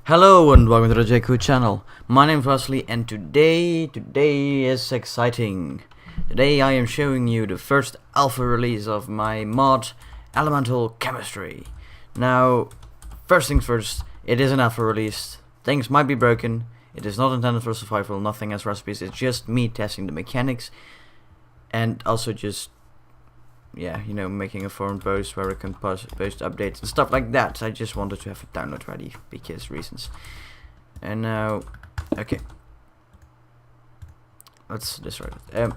Hello and welcome to the JQ channel. My name is Wesley and today is exciting. Today I am showing you the first alpha release of my mod ElementalChemistry. Now, first things first, it is an alpha release. Things might be broken. It is not intended for survival, nothing as recipes. It's just me testing the mechanics and also just making a forum post where I can post updates and stuff like that. I just wanted to have a download ready because reasons. And now, okay, let's destroy it.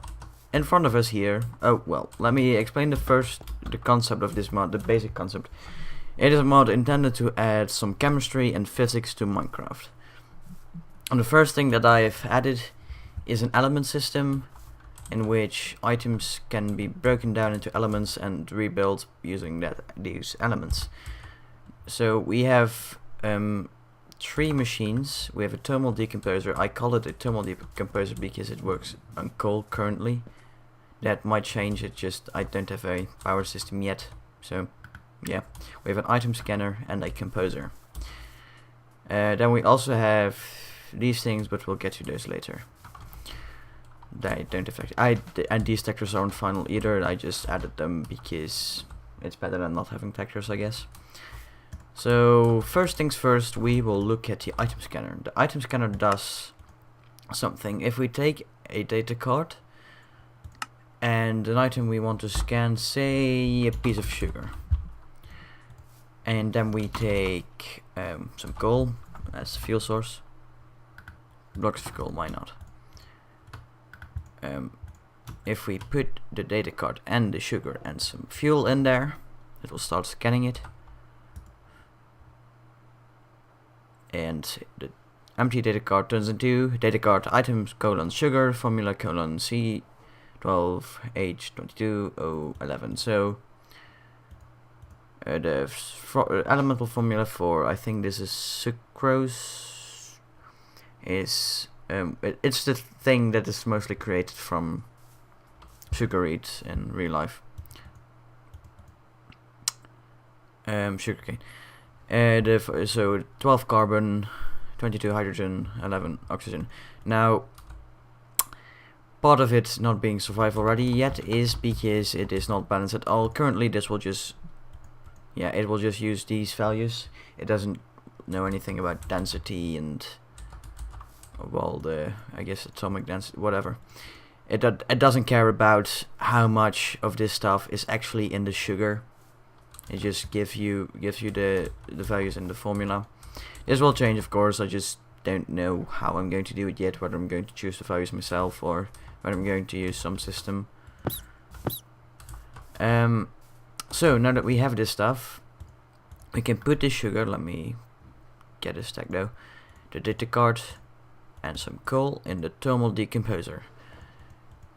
In front of us here. Oh well, let me explain the concept of this mod, the basic concept. It is a mod intended to add some chemistry and physics to Minecraft. And the first thing that I have added is an element system, in which items can be broken down into elements and rebuilt using these elements. So we have 3 machines. We have a thermal decomposer. I call it a thermal decomposer because it works on coal currently. That might change, I don't have a power system yet. So yeah, we have an item scanner and a composer. Then we also have these things, but we'll get to those later. They don't affect. And these textures aren't final either. I just added them because it's better than not having textures, I guess. So first things first, we will look at the item scanner. The item scanner does something. If we take a data card and an item we want to scan, say a piece of sugar, and then we take some coal as fuel source. Blocks of coal, why not? If we put the data card and the sugar and some fuel in there, it will start scanning it, and the empty data card turns into data card items : sugar formula : C12H22O11. So the elemental formula for, I think this is sucrose, is it's the thing that is mostly created from sugar reeds in real life. Sugarcane. So 12 carbon, 22 hydrogen, 11 oxygen. Now, part of it not being survival ready yet is because it is not balanced at all. Currently, this will just, it will just use these values. It doesn't know anything about density and, well, I guess atomic density, whatever. It doesn't care about how much of this stuff is actually in the sugar. It just gives you the values in the formula. This will change, of course. I just don't know how I'm going to do it yet. Whether I'm going to choose the values myself or whether I'm going to use some system. So now that we have this stuff, we can put this sugar. Let me get a stack though. The data card and some coal in the thermal decomposer.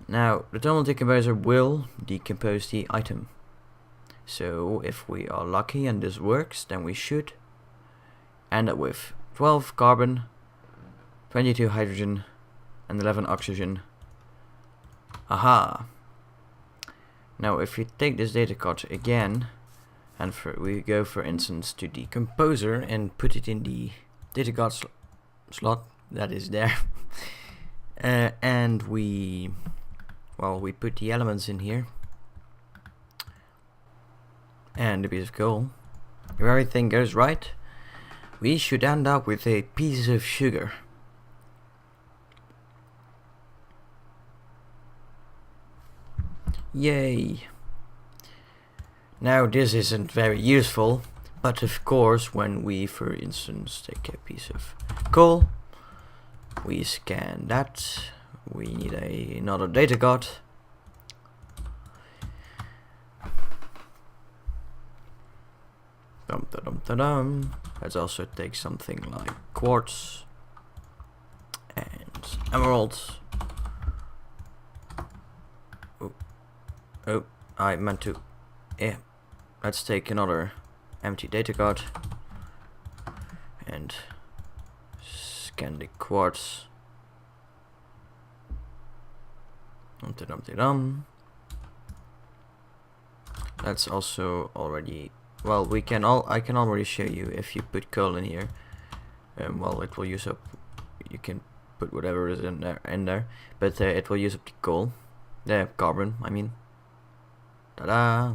Now, the thermal decomposer will decompose the item. So, if we are lucky and this works, then we should end up with 12 carbon, 22 hydrogen, and 11 oxygen. Aha! Now, if we take this data card again, and we go, for instance, to decomposer and put it in the data card slot that is there, and we put the elements in here and a piece of coal. If everything goes right, we should end up with a piece of sugar. Yay! Now this isn't very useful, but of course when we, for instance, take a piece of coal, we scan that. We need another data card. Let's also take something like quartz and emeralds. Oh, I meant to. Yeah, let's take another empty data card and scan the quartz. That's also already, well, I can already show you if you put coal in here well, it will use up. You can put whatever is in there, but it will use up the coal, the carbon. I mean, ta-da!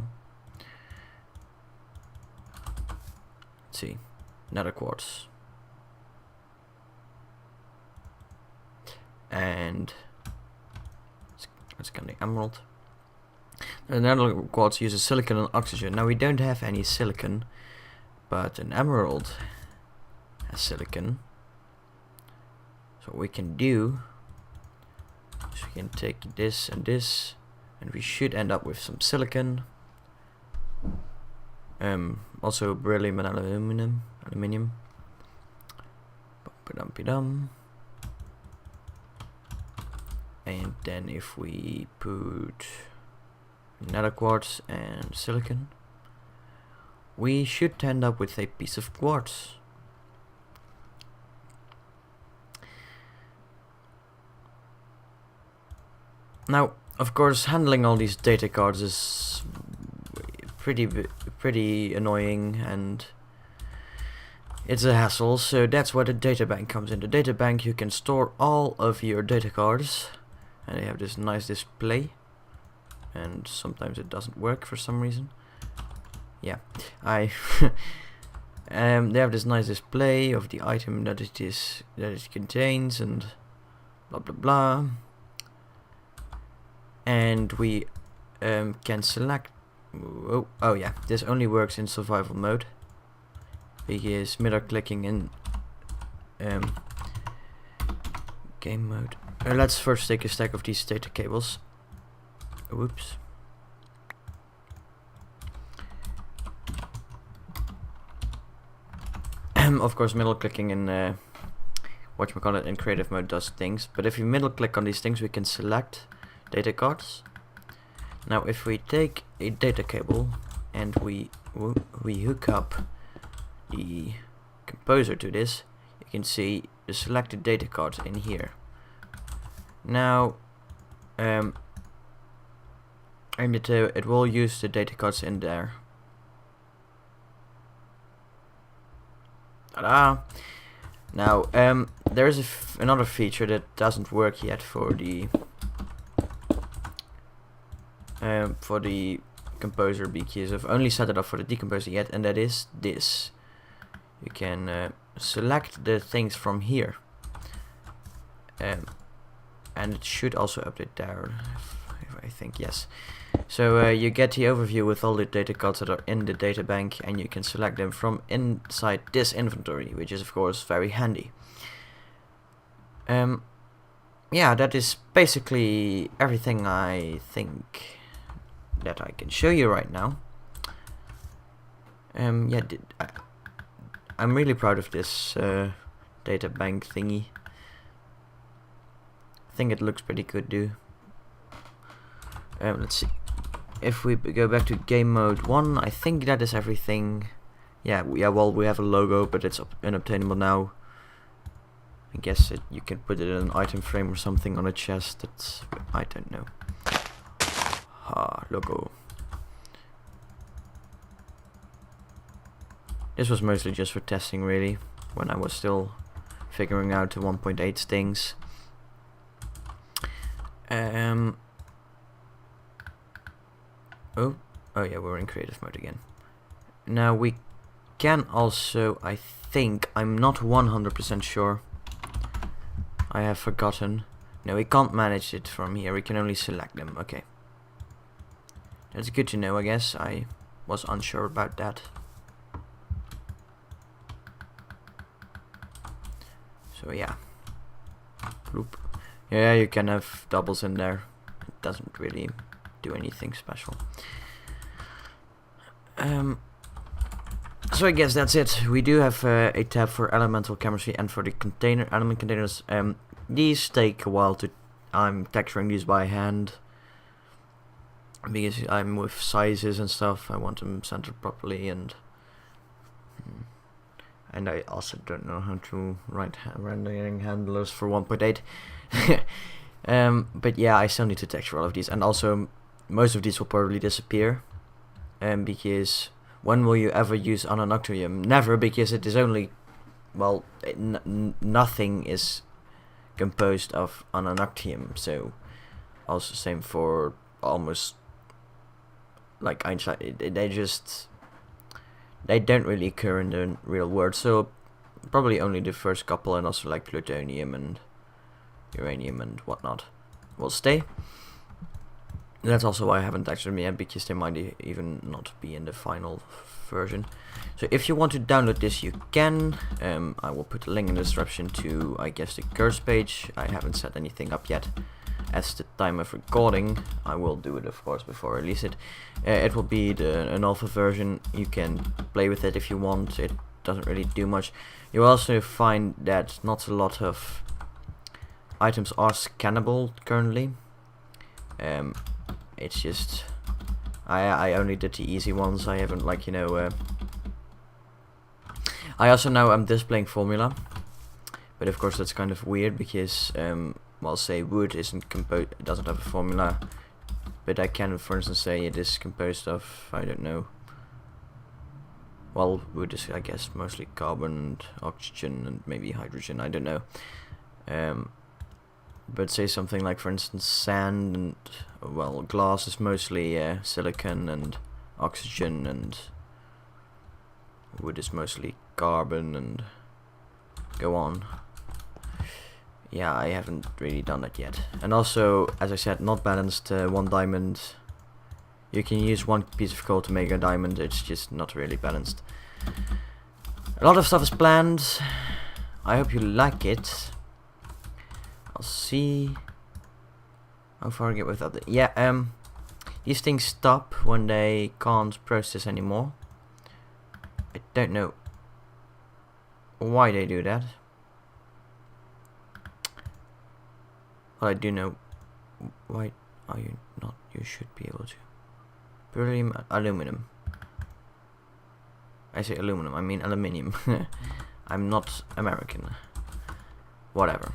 Let's see, nether quartz, and let's get the emerald. The nether quartz uses silicon and oxygen. Now we don't have any silicon, but an emerald has silicon. So what we can do is we can take this, and we should end up with some silicon. Also beryllium and aluminium. Ba-dum-ba-dum. And then if we put nether quartz and silicon, we should end up with a piece of quartz. Now, of course, handling all these data cards is pretty annoying, and it's a hassle. So that's where the data bank comes in. The data bank, you can store all of your data cards, and they have this nice display. And sometimes it doesn't work for some reason. Yeah, they have this nice display of the item that it contains, and blah blah blah. And we can select. Oh yeah, this only works in survival mode, because middle clicking in game mode. Let's first take a stack of these data cables. Whoops. Of course, middle clicking in whatchamacallit in creative mode does things, but if you middle click on these things, we can select data cards. Now if we take a data cable and we hook up the composer to this, you can see the selected data cards in here. Now and it will use the data cards in there. Ta-da! Now there is another feature that doesn't work yet for the composer, because I've only set it up for the decomposer yet, and that is this. You can select the things from here, and it should also update there, if I think, yes. So you get the overview with all the data cards that are in the data bank, and you can select them from inside this inventory, which is of course very handy. Yeah, that is basically everything I think that I can show you right now. Yeah, I'm really proud of this data bank thingy. I think it looks pretty good, dude. Let's see. If we go back to game mode 1, I think that is everything. Yeah, well, we have a logo, but it's unobtainable now. I guess you can put it in an item frame or something on a chest. That's, I don't know. Logo. This was mostly just for testing, really, when I was still figuring out the 1.8 things. Oh yeah, we're in creative mode again. Now we can also, I think, I'm not 100% sure. I have forgotten. No, we can't manage it from here. We can only select them. Okay. That's good to know, I guess. I was unsure about that. So yeah. Bloop. Yeah, you can have doubles in there. It doesn't really do anything special. So I guess that's it. We do have a tab for elemental chemistry and for the element containers. These take a while to. I'm texturing these by hand because I'm with sizes and stuff. I want them centered properly, and I also don't know how to write rendering handlers for 1.8. But yeah, I still need to texture all of these, and also most of these will probably disappear. Because when will you ever use anonoctium? Never, because it is only well, nothing is composed of unactinium, so also same for almost like Einstein. They don't really occur in the real world, so probably only the first couple, and also like plutonium and uranium and whatnot will stay. That's also why I haven't textured them yet, because they might even not be in the final version. So if you want to download this, you can. I will put a link in the description to, I guess, the course page. I haven't set anything up yet. As the time of recording, I will do it, of course, before I release it. It will be an alpha version. You can play with it if you want. It doesn't really do much. You'll also find that not a lot of items are scannable currently. It's just I only did the easy ones. I haven't, like, you know. I also know I'm displaying formula, but of course that's kind of weird because well, say wood isn't composed, it doesn't have a formula, but I can, for instance, say it is composed of, I don't know. Well, wood is, I guess, mostly carbon and oxygen and maybe hydrogen. I don't know. But say something like, for instance, sand and, well, glass is mostly silicon and oxygen, and wood is mostly carbon, and go on. Yeah, I haven't really done that yet. And also, as I said, not balanced. One diamond. You can use one piece of coal to make a diamond. It's just not really balanced. A lot of stuff is planned. I hope you like it. I'll see how far I get without it. Yeah, these things stop when they can't process anymore. I don't know why they do that. Well, I do know. Why are you not? You should be able to. Beryllium, aluminum. I say aluminum, I mean aluminium. I'm not American. Whatever.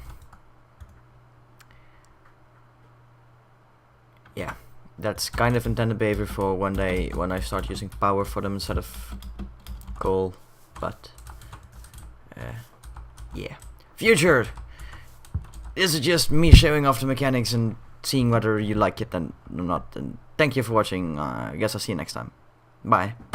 Yeah, that's kind of intended behavior for when I start using power for them instead of coal. But yeah, future. This is just me showing off the mechanics and seeing whether you like it or not. And thank you for watching. I guess I'll see you next time. Bye.